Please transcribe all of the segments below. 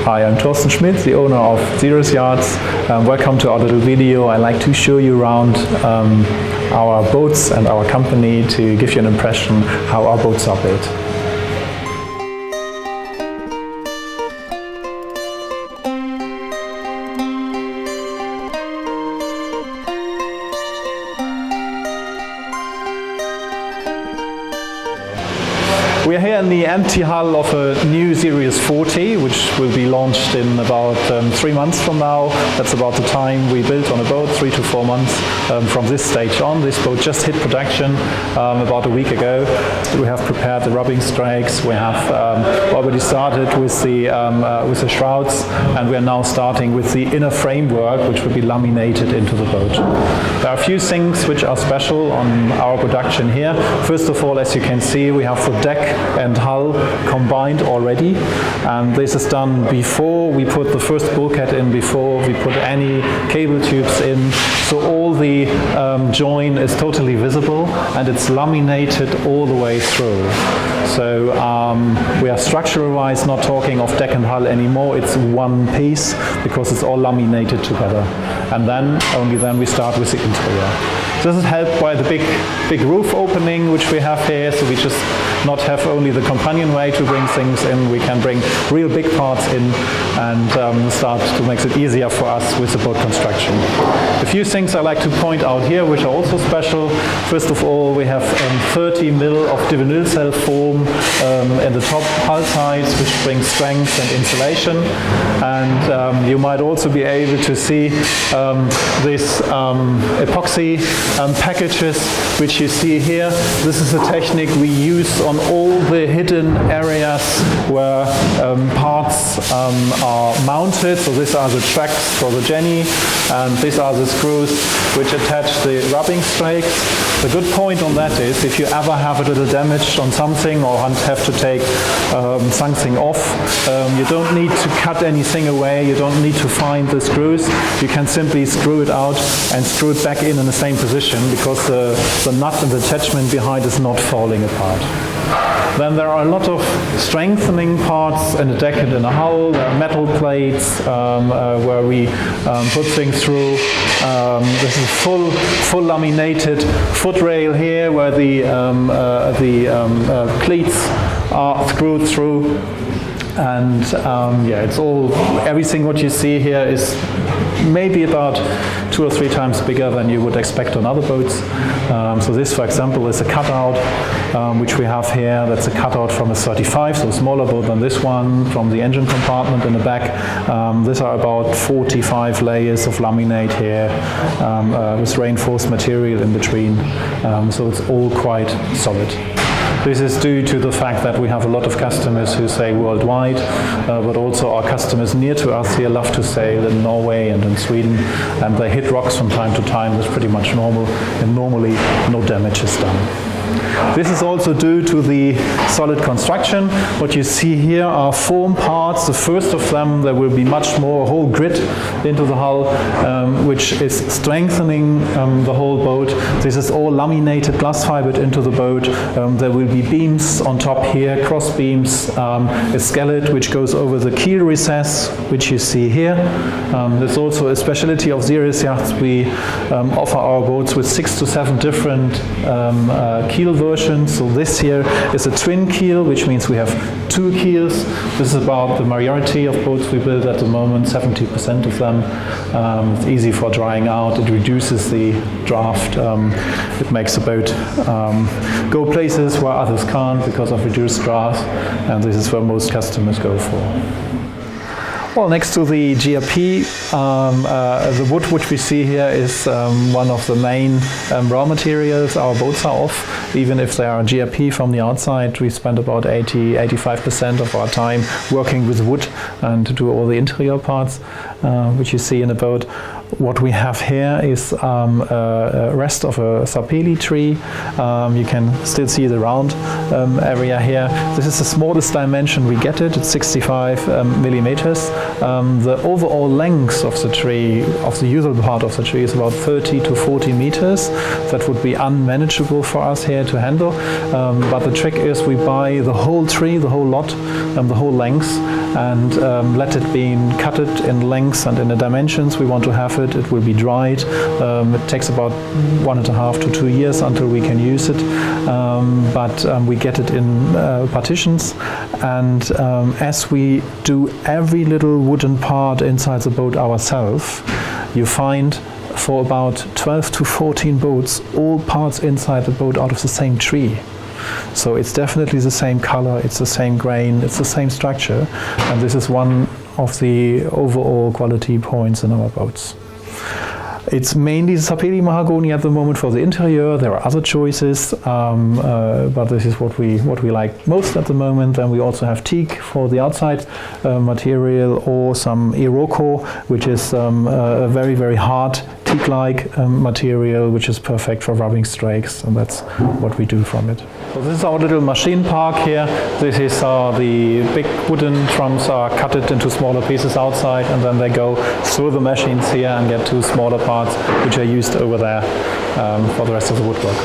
Hi, I'm Thorsten Schmidt, the owner of Xerius Yachts. Welcome to our little video. I like to show you around our boats and our company to give you an impression how our boats are built. We are here in the empty hull of a new Xerius 40, which will be launched in about 3 months from now. That's about the time we built on a boat, 3 to 4 months from this stage on. This boat just hit production about a week ago. We have prepared the rubbing strakes. We have already started with the shrouds, and we are now starting with the inner framework, which will be laminated into the boat. There are a few things which are special on our production here. First of all, as you can see, we have the deck and hull combined already, and this is done before we put the first bulkhead in, before we put any cable tubes in, so all the join is totally visible and it's laminated all the way through. So we are structural wise not talking of deck and hull anymore, it's one piece because it's all laminated together, and then only then we start with the interior. This is helped by the big roof opening which we have here, so we just not have only the companionway to bring things in, we can bring real big parts in and start to make it easier for us with the boat construction. A few things I like to point out here which are also special. First of all, we have 30 mil of Divinyl cell foam in the top hull sides, which brings strength and insulation. And you might also be able to see this epoxy packages which you see here. This is a technique we use on all the hidden areas where parts are mounted. So these are the tracks for the Jenny, and these are the screws which attach the rubbing strakes. The good point on that is if you ever have a little damage on something or have to take something off, you don't need to cut anything away, you don't need to find the screws. You can simply screw it out and screw it back in the same position because the nut and the attachment behind is not falling apart. Then there are a lot of strengthening parts in the deck and in the hull. There are metal plates where we put things through. This is full laminated foot rail here where the cleats are screwed through. And yeah, it's everything what you see here is maybe about 2 or 3 times bigger than you would expect on other boats. So this, for example, is a cutout which we have here. That's a cutout from a 35, so a smaller boat than this one, from the engine compartment in the back. These are about 45 layers of laminate here with reinforced material in between. So it's all quite solid. This is due to the fact that we have a lot of customers who sail worldwide, but also our customers near to us here love to sail in Norway and in Sweden, and they hit rocks from time to time. That's pretty much normal, and normally no damage is done. This is also due to the solid construction. What you see here are foam parts. The first of them, there will be much more, a whole grid into the hull, which is strengthening the whole boat. This is all laminated, glass fibered into the boat. There will be beams on top here, cross beams, a skeleton which goes over the keel recess, which you see here. There's also a specialty of Xerius Yachts. We offer our boats with 6 to 7 different keel versions. So this here is a twin keel, which means we have 2 keels. This is about the majority of boats we build at the moment, 70% of them. It's easy for drying out, it reduces the draft, it makes the boat go places where others can't because of reduced draft, and this is where most customers go for. Well, next to the GRP, the wood which we see here is one of the main raw materials our boats are off. Even if they are GRP from the outside, we spend about 80–85% of our time working with wood and to do all the interior parts which you see in a boat. What we have here is a rest of a sapele tree. You can still see the round area here. This is the smallest dimension we get it. It's 65 millimeters. The overall length of the tree, of the usable part of the tree, is about 30 to 40 meters. That would be unmanageable for us here to handle. But the trick is we buy the whole tree, the whole lot, the whole length, and let it be cut in lengths and in the dimensions we want to have it. It will be dried. It takes about 1.5 to 2 years until we can use it, but we get it in partitions, and as we do every little wooden part inside the boat ourselves, you find for about 12 to 14 boats all parts inside the boat out of the same tree. So it's definitely the same color, it's the same grain, it's the same structure, and this is one of the overall quality points in our boats. It's mainly sapele mahogany at the moment for the interior. There are other choices, but this is what we like most at the moment. And we also have teak for the outside material, or some iroko, which is a very, very hard teak-like material, which is perfect for rubbing strakes, and that's what we do from it. So this is our little machine park here. This is the big wooden drums are cut it into smaller pieces outside, and then they go through the machines here and get to smaller parts which are used over there for the rest of the woodwork.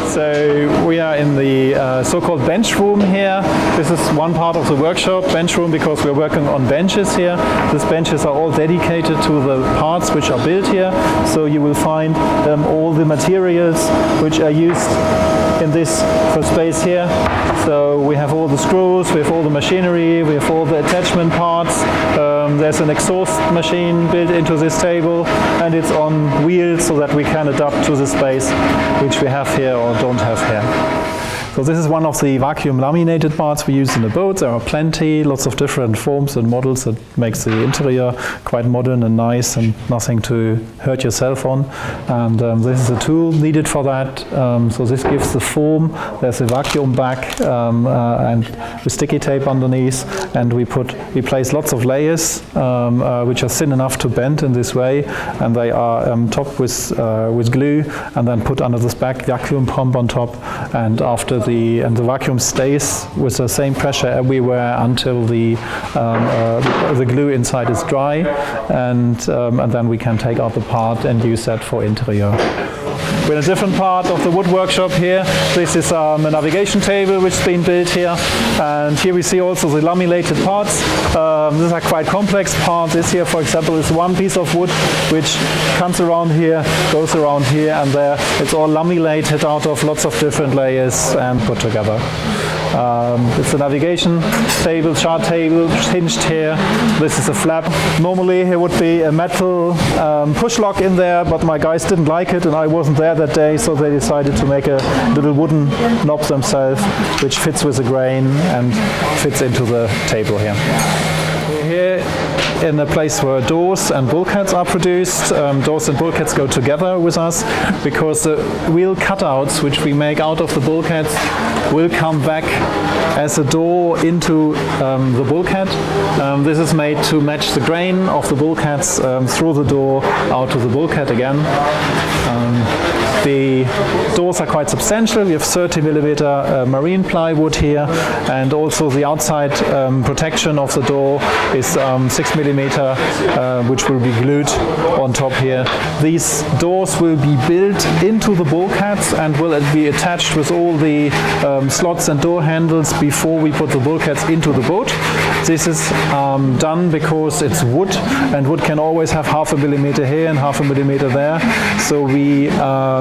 So we are in the so-called bench room here. This is one part of the workshop, bench room, because we're working on benches here. These benches are all dedicated to the parts which are built here. So you will find all the materials which are used in this first space here. So we have all the screws, we have all the machinery, we have all the attachment parts. There's an exhaust machine built into this table, and it's on wheels so that we can adapt to the space which we have here or don't have here. So this is one of the vacuum laminated parts we use in the boat. There are plenty, lots of different forms and models that makes the interior quite modern and nice and nothing to hurt yourself on. And this is a tool needed for that. So this gives the form. There's a vacuum back and with sticky tape underneath, and we place lots of layers which are thin enough to bend in this way, and they are topped with glue and then put under this back vacuum pump on top, and after the vacuum stays with the same pressure everywhere until the glue inside is dry, and then we can take out the part and use that for interior. We're in a different part of the wood workshop here. This is a navigation table which has been built here, and here we see also the laminated parts. These are quite complex parts. This here, for example, is one piece of wood which comes around here, goes around here, and there. It's all laminated out of lots of different layers and put together. It's a navigation table, chart table, hinged here. This is a flap. Normally here would be a metal push lock in there, but my guys didn't like it and I wasn't there that day, so they decided to make a little wooden knob themselves, which fits with the grain and fits into the table here. We're here in a place where doors and bulkheads are produced. Doors and bulkheads go together with us because the wheel cutouts which we make out of the bulkheads will come back as a door into the bulkhead. This is made to match the grain of the bulkheads through the door out to the bulkhead again. The doors are quite substantial. We have 30 millimeter marine plywood here, and also the outside protection of the door is 6 millimeter, which will be glued on top here. These doors will be built into the bulkheads and will be attached with all the slots and door handles before we put the bulkheads into the boat. This is done because it's wood, and wood can always have 0.5 millimeter here and 0.5 millimeter there. So we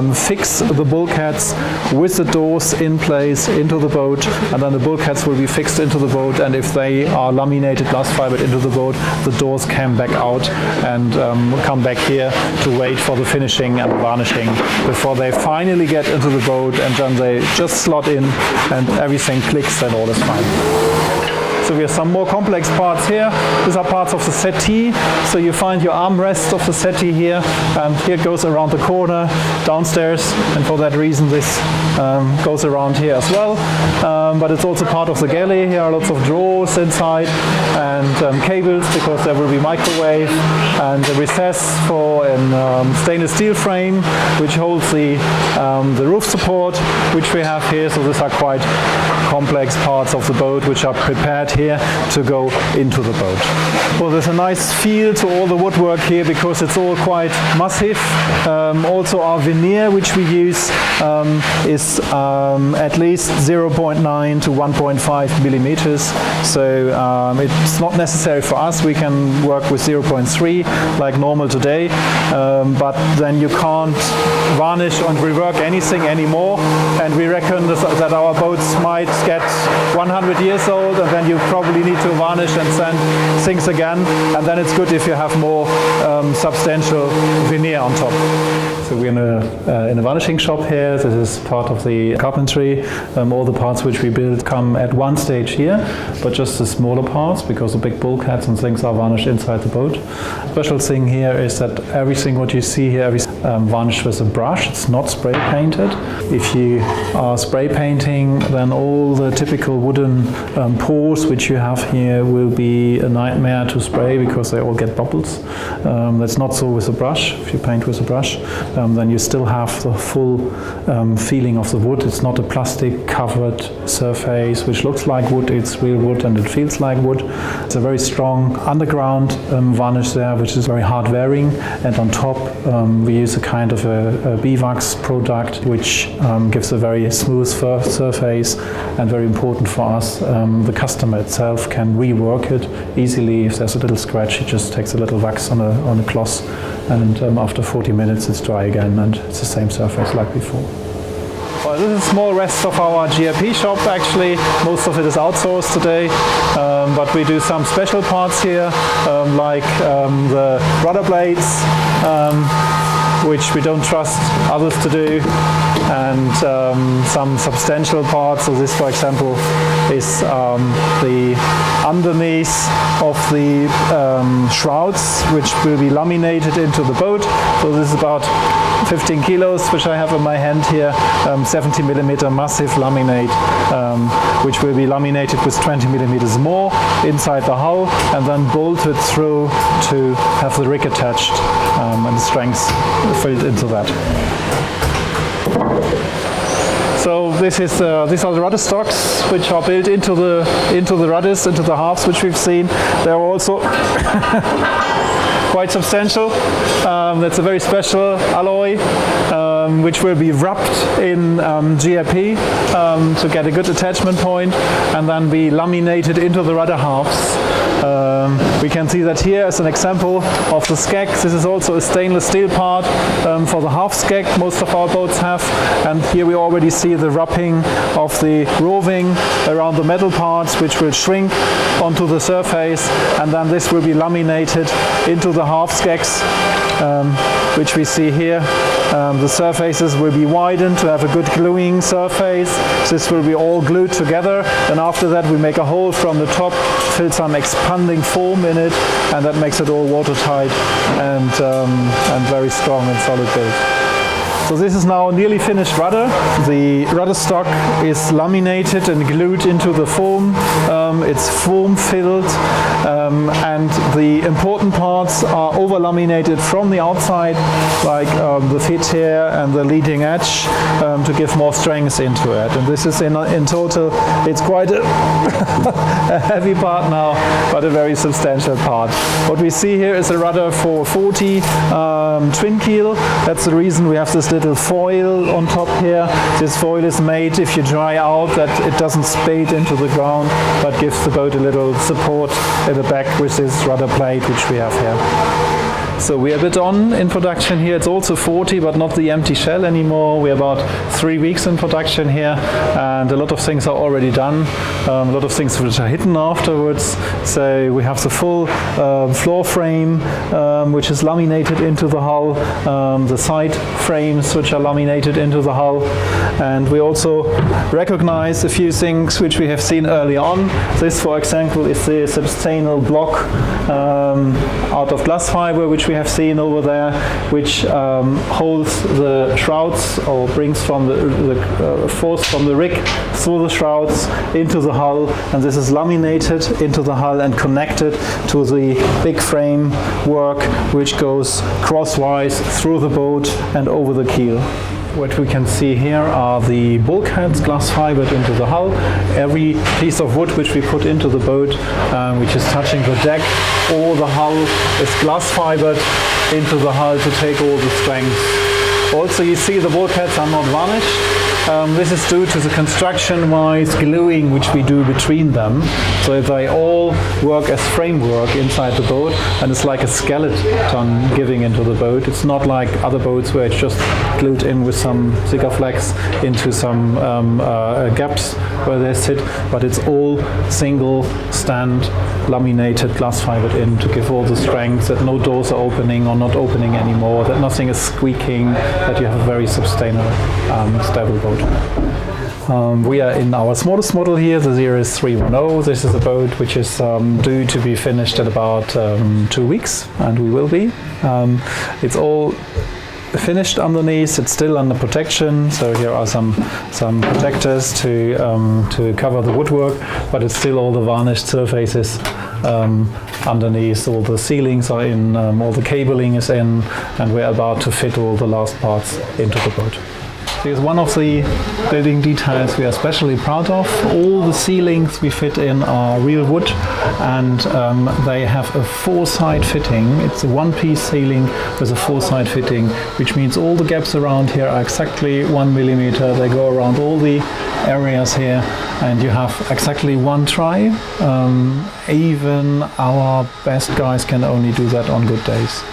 fix the bulkheads with the doors in place into the boat, and then the bulkheads will be fixed into the boat, and if they are laminated, glass fibered into the boat, the doors come back out and come back here to wait for the finishing and varnishing before they finally get into the boat, and then they just slot in and everything clicks and all is fine. So we have some more complex parts here. These are parts of the settee. So you find your armrest of the settee here, and here it goes around the corner downstairs, and for that reason this goes around here as well. But it's also part of the galley. Here are lots of drawers inside, and cables, because there will be microwave, and a recess for a stainless steel frame which holds the roof support which we have here. So these are quite complex parts of the boat which are prepared here to go into the boat. Well, there's a nice feel to all the woodwork here because it's all quite massive. Also our veneer which we use is at least 0.9 to 1.5 millimeters. So it's not necessary for us. We can work with 0.3 like normal today, but then you can't varnish and rework anything anymore. And we reckon that our boats might get 100 years old, and then you probably need to varnish and sand things again, and then it's good if you have more substantial veneer on top. So we're in a varnishing shop here. This is part of the carpentry. All the parts which we build come at one stage here, but just the smaller parts, because the big bulkheads and things are varnished inside the boat. Special thing here is that everything what you see here is varnished with a brush. It's not spray painted. If you are spray painting, then all the typical wooden pores which you have here will be a nightmare to spray because they all get bubbles. That's not so with a brush. If you paint with a brush, then you still have the full feeling of the wood. It's not a plastic covered surface which looks like wood. It's real wood and it feels like wood. It's a very strong underground varnish there, which is very hard wearing, and on top we use a kind of a beeswax product which gives a very smooth surface, and very important for us, the customer itself can rework it easily. If there's a little scratch, he just takes a little wax on a cloth, and after 40 minutes it's dry again and it's the same surface like before. Well, this is a small rest of our GRP shop actually. Most of it is outsourced today, but we do some special parts here, like the rudder blades, which we don't trust others to do, and some substantial parts. So this, for example, is the underneath of the shrouds, which will be laminated into the boat. So this is about 15 kilos, which I have in my hand here, 70 millimeter massive laminate, which will be laminated with 20 millimeters more inside the hull, and then bolted through to have the rig attached and the strength filled into that. So these are the rudder stocks which are built into the rudders, into the halves which we've seen. They're also quite substantial. That's a very special alloy which will be wrapped in GRP to get a good attachment point, and then be laminated into the rudder halves. We can see that here as an example of the skeg. This is also a stainless steel part for the half skeg most of our boats have, and here we already see the wrapping of the roving around the metal parts, which will shrink onto the surface, and then this will be laminated into the half skegs, which we see here. The surfaces will be widened to have a good gluing surface. This will be all glued together, and after that we make a hole from the top, fill some expanding foam in it, and that makes it all watertight and very strong and solid build. So this is now a nearly finished rudder. The rudder stock is laminated and glued into the foam. It's foam filled, and the important parts are over laminated from the outside, like the fit here and the leading edge, to give more strength into it. And this is in total, it's quite a heavy part now, but a very substantial part. What we see here is a rudder for 40 twin keel. That's the reason we have this little foil on top here. This foil is made, if you dry out, that it doesn't spade into the ground, but gives the boat a little support in the back with this rudder plate which we have here. So we are a bit on in production here. It's also 40, but not the empty shell anymore. We're about 3 weeks in production here, and a lot of things are already done. A lot of things which are hidden afterwards. So we have the full floor frame, which is laminated into the hull, the side frames which are laminated into the hull, and we also recognize a few things which we have seen early on. This, for example, is the substantial block out of glass fiber which we have seen over there, which holds the shrouds or brings from the force from the rig through the shrouds into the hull, and this is laminated into the hull and connected to the big frame work which goes crosswise through the boat and over the keel. What we can see here are the bulkheads glass fibered into the hull. Every piece of wood which we put into the boat, which is touching the deck or the hull, is glass fibered into the hull to take all the strength. Also, you see the bulkheads are not varnished. This is due to the construction-wise gluing which we do between them, so they all work as framework inside the boat, and it's like a skeleton giving into the boat. It's not like other boats where it's just glued in with some Sikaflex into some gaps where they sit, but it's all single stand laminated glass fibered in to give all the strength, that no doors are opening or not opening anymore, that nothing is squeaking, that you have a very sustainable, stable boat. We are in our smallest model here, the Series 310. This is a boat which is due to be finished in about 2 weeks, and we will be. It's all finished underneath. It's still under protection, so here are some protectors to cover the woodwork, but it's still all the varnished surfaces underneath. All the ceilings are in, all the cabling is in, and we're about to fit all the last parts into the boat. Here's one of the building details we are especially proud of. All the ceilings we fit in are real wood, and they have a 4-side fitting. It's a one-piece ceiling with a 4-side fitting, which means all the gaps around here are exactly 1 millimeter. They go around all the areas here, and you have exactly 1 try. Even our best guys can only do that on good days.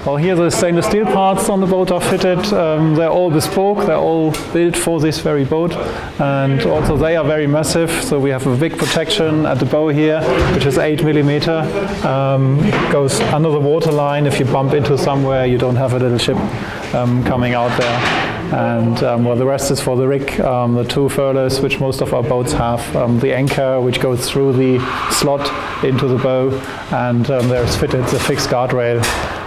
Well, here the stainless steel parts on the boat are fitted. They're all bespoke, they're all built for this very boat, and also they are very massive, so we have a big protection at the bow here, which is 8 millimeter. Goes under the waterline. If you bump into somewhere, you don't have a little ship coming out there. And well, the rest is for the rig, the 2 furlers, which most of our boats have, the anchor, which goes through the slot into the bow, and there's fitted the fixed guardrail,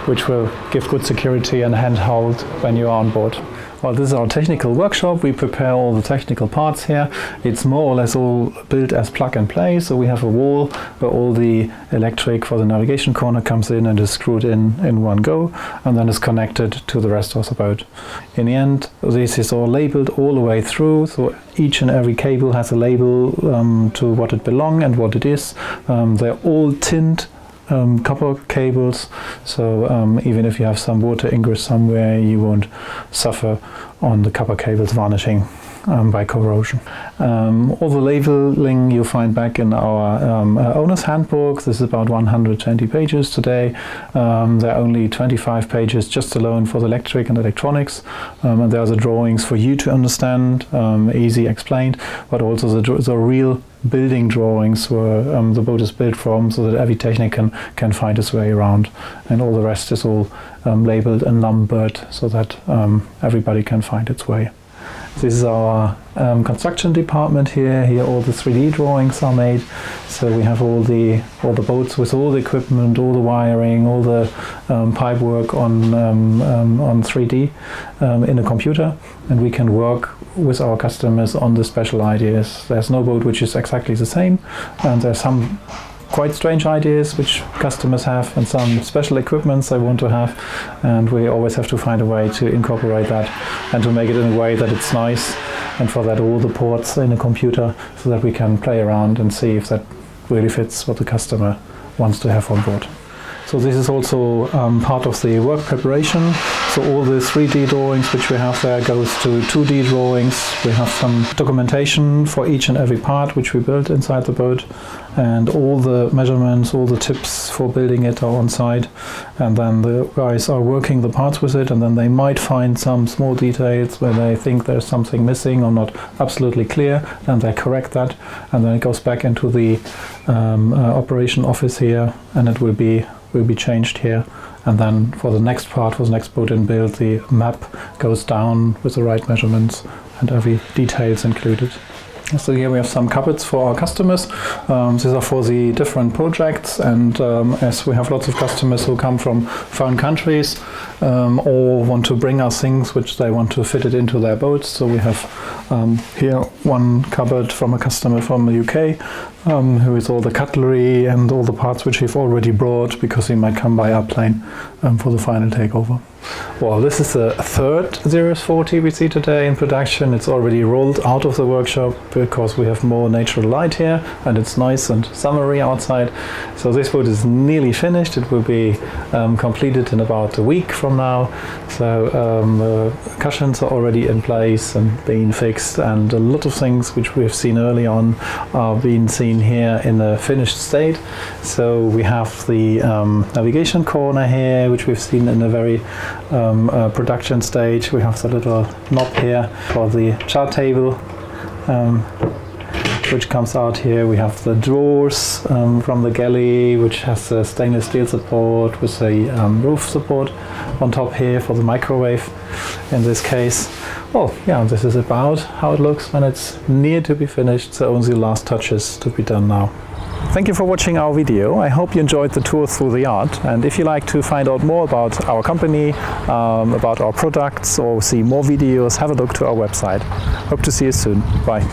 which will give good security and handhold when you are on board. Well, this is our technical workshop. We prepare all the technical parts here. It's more or less all built as plug and play. So we have a wall where all the electric for the navigation corner comes in and is screwed in one go, and then is connected to the rest of the boat. In the end, this is all labeled all the way through. So each and every cable has a label to what it belongs and what it is. They're all tinned copper cables, so even if you have some water ingress somewhere, you won't suffer on the copper cables varnishing by corrosion. All the labeling you find back in our owner's handbook. This is about 120 pages today. There are only 25 pages just alone for the electric and electronics, and there are the drawings for you to understand, easy explained, but also the real building drawings where the boat is built from, so that every technician can find his way around, and all the rest is all labeled and numbered so that everybody can find its way. This is our construction department here. Here all the 3D drawings are made. So we have all the boats with all the equipment, all the wiring, all the pipe work on 3D in a computer, and we can work with our customers on the special ideas. There's no boat which is exactly the same, and there's some quite strange ideas which customers have, and some special equipments they want to have, and we always have to find a way to incorporate that and to make it in a way that it's nice, and for that all the ports in a computer, so that we can play around and see if that really fits what the customer wants to have on board. So this is also part of the work preparation. So all the 3D drawings which we have there goes to 2D drawings. We have some documentation for each and every part which we built inside the boat, and all the measurements, all the tips for building it are on site, and then the guys are working the parts with it, and then they might find some small details where they think there's something missing or not absolutely clear, and they correct that, and then it goes back into the operation office here, and it will be changed here. And then for the next part, for the next boat in build, the map goes down with the right measurements and every details included. So here we have some cupboards for our customers. These are for the different projects, and as we have lots of customers who come from foreign countries or want to bring us things which they want to fit it into their boats. So we have here one cupboard from a customer from the UK who is all the cutlery and all the parts which we've already brought because he might come by our plane for the final takeover. Well, this is the third Sirius 40 we see today in production. It's already rolled out of the workshop because we have more natural light here and it's nice and summery outside. So this boat is nearly finished. It will be completed in about a week from now. So the cushions are already in place and being fixed, and a lot of things which we have seen early on are being seen here in a finished state. So we have the navigation corner here, which we've seen in a very production stage. We have the little knob here for the chart table, which comes out here. We have the drawers from the galley, which has a stainless steel support with a roof support on top here for the microwave in this case. Well, yeah, this is about how it looks when it's near to be finished, so only the last touches to be done now. Thank you for watching our video. I hope you enjoyed the tour through the yard, and if you like to find out more about our company, about our products, or see more videos, have a look to our website. Hope to see you soon. Bye.